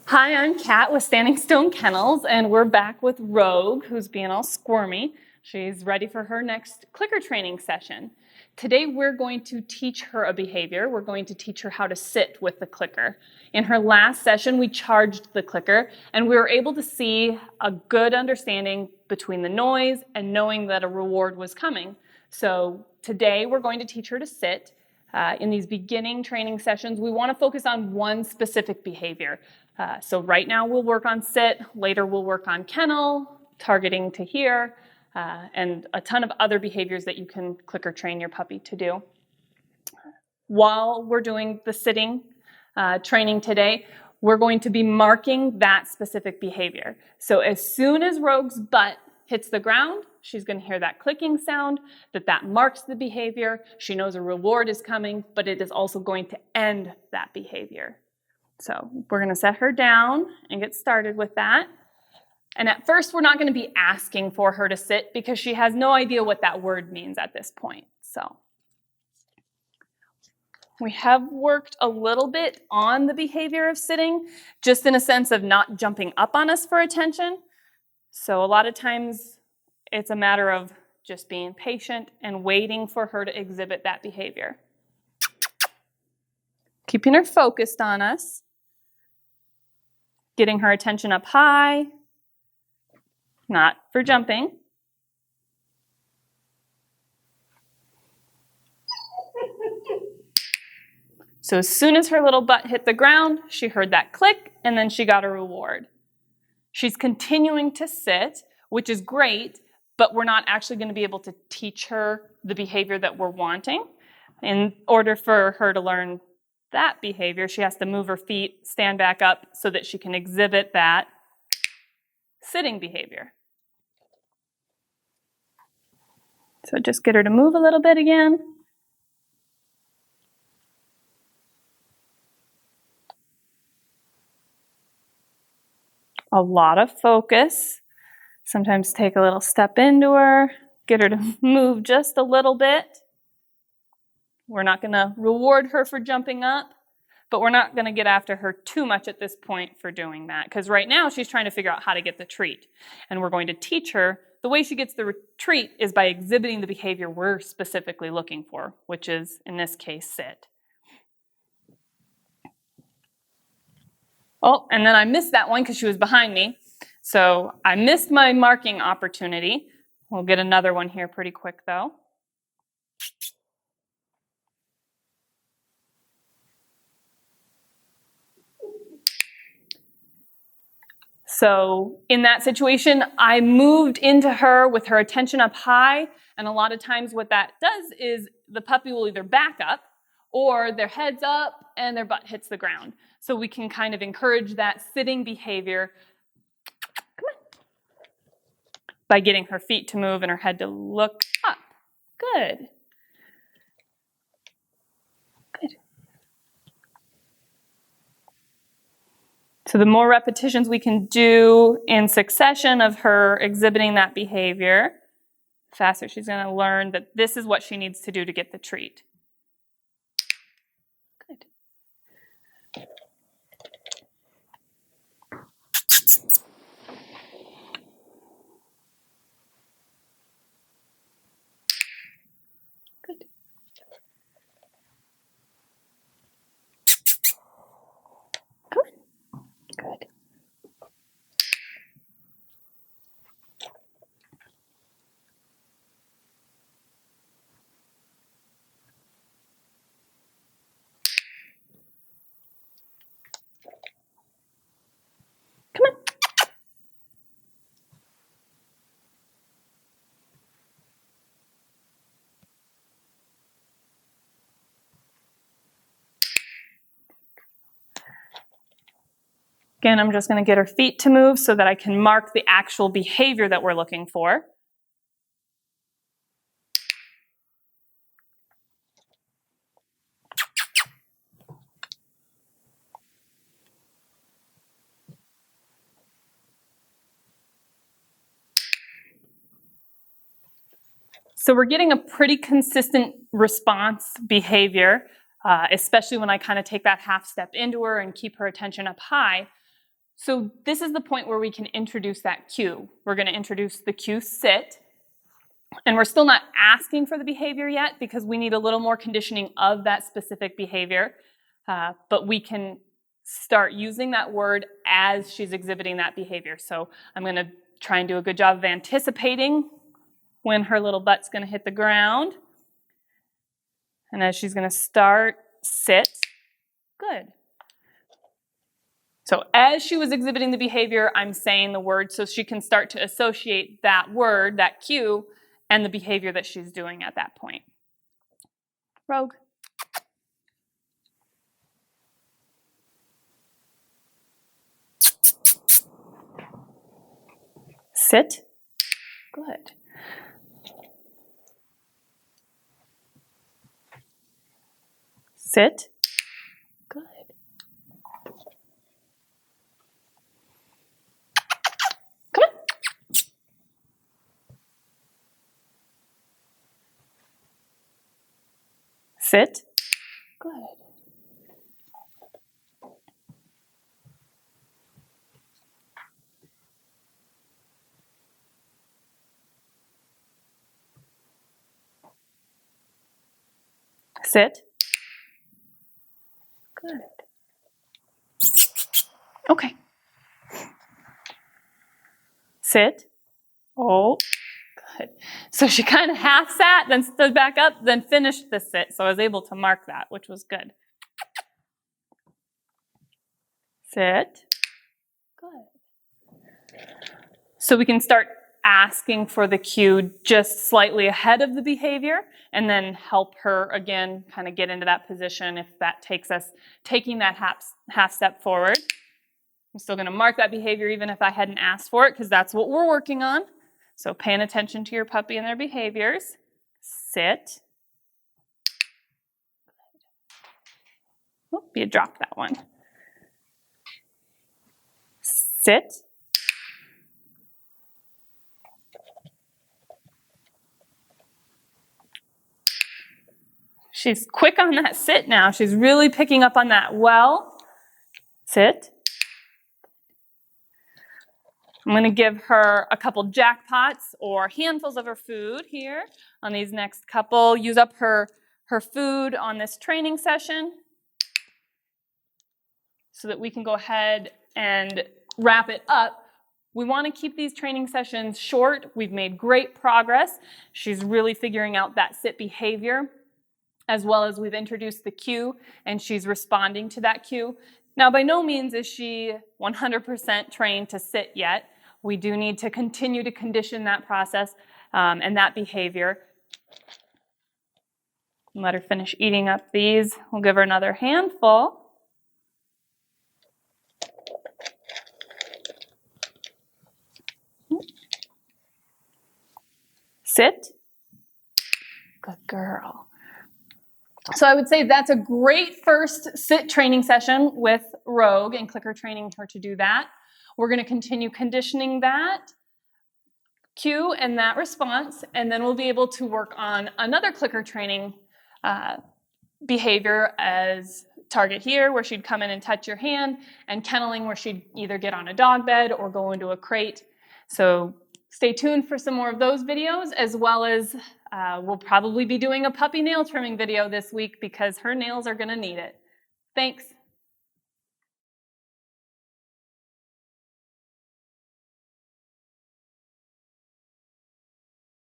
Hi, I'm Kat with Standing Stone Kennels, and we're back with Rogue, who's being all squirmy. She's ready for her next clicker training session. Today we're going to teach her a behavior. We're going to teach her how to sit with the clicker. In her last session, we charged the clicker, and we were able to see a good understanding between the noise and knowing that a reward was coming. So today we're going to teach her to sit. In these beginning training sessions, we want to focus on one specific behavior. So right now we'll work on sit, later we'll work on kennel, targeting to here, and a ton of other behaviors that you can clicker train your puppy to do. While we're doing the sitting training today, we're going to be marking that specific behavior. So as soon as Rogue's butt hits the ground, she's going to hear that clicking sound, that marks the behavior. She knows a reward is coming, but it is also going to end that behavior. So we're going to set her down and get started with that. And at first, we're not going to be asking for her to sit because she has no idea what that word means at this point. So we have worked a little bit on the behavior of sitting, just in a sense of not jumping up on us for attention. So a lot of times it's a matter of just being patient and waiting for her to exhibit that behavior. Keeping her focused on us. Getting her attention up high, not for jumping. So as soon as her little butt hit the ground, she heard that click, and then she got a reward. She's continuing to sit, which is great, but we're not actually going to be able to teach her the behavior that we're wanting. In order for her to learn that behavior, she has to move her feet, stand back up so that she can exhibit that sitting behavior. So just get her to move a little bit again. A lot of focus. Sometimes take a little step into her, get her to move just a little bit. We're not going to reward her for jumping up, but we're not going to get after her too much at this point for doing that, because right now she's trying to figure out how to get the treat. And we're going to teach her the way she gets the treat is by exhibiting the behavior we're specifically looking for, which is, in this case, sit. Oh, and then I missed that one because she was behind me. So I missed my marking opportunity. We'll get another one here pretty quick, though. So in that situation, I moved into her with her attention up high, and a lot of times what that does is the puppy will either back up or their head's up and their butt hits the ground. So we can kind of encourage that sitting behavior by getting her feet to move and her head to look up. Good. Good. So the more repetitions we can do in succession of her exhibiting that behavior, the faster she's going to learn that this is what she needs to do to get the treat. Good. Good. Come on. Good. Come on. Again, I'm just going to get her feet to move so that I can mark the actual behavior that we're looking for. So we're getting a pretty consistent response behavior, especially when I kind of take that half step into her and keep her attention up high. So this is the point where we can introduce that cue. We're going to introduce the cue sit. And we're still not asking for the behavior yet because we need a little more conditioning of that specific behavior. But we can start using that word as she's exhibiting that behavior. So I'm going to try and do a good job of anticipating when her little butt's going to hit the ground. And as she's going to start, sit. Good. So as she was exhibiting the behavior, I'm saying the word so she can start to associate that word, that cue, and the behavior that she's doing at that point. Rogue. Sit. Good. Sit. Good. Come on. Sit. Good. Sit. Good. Okay. Sit. Oh, good. So she kind of half sat, then stood back up, then finished the sit. So I was able to mark that, which was good. Sit. Good. So we can start asking for the cue just slightly ahead of the behavior and then help her again kind of get into that position if that takes us taking that half step forward. I'm still going to mark that behavior even if I hadn't asked for it because that's what we're working on. So paying attention to your puppy and their behaviors. Sit. Oh, you dropped that one. Sit. She's quick on that sit now. She's really picking up on that well. Sit. I'm going to give her a couple jackpots or handfuls of her food here on these next couple. Use up her food on this training session so that we can go ahead and wrap it up. We want to keep these training sessions short. We've made great progress. She's really figuring out that sit behavior, as well as we've introduced the cue, and she's responding to that cue. Now, by no means is she 100% trained to sit yet. We do need to continue to condition that process and that behavior. Let her finish eating up these. We'll give her another handful. Sit. Good girl. So I would say that's a great first sit training session with Rogue and clicker training her to do that. We're going to continue conditioning that cue and that response, and then we'll be able to work on another clicker training behavior as target here, where she'd come in and touch your hand, and kenneling, where she'd either get on a dog bed or go into a crate. So stay tuned for some more of those videos, as well as we'll probably be doing a puppy nail trimming video this week because her nails are going to need it. Thanks.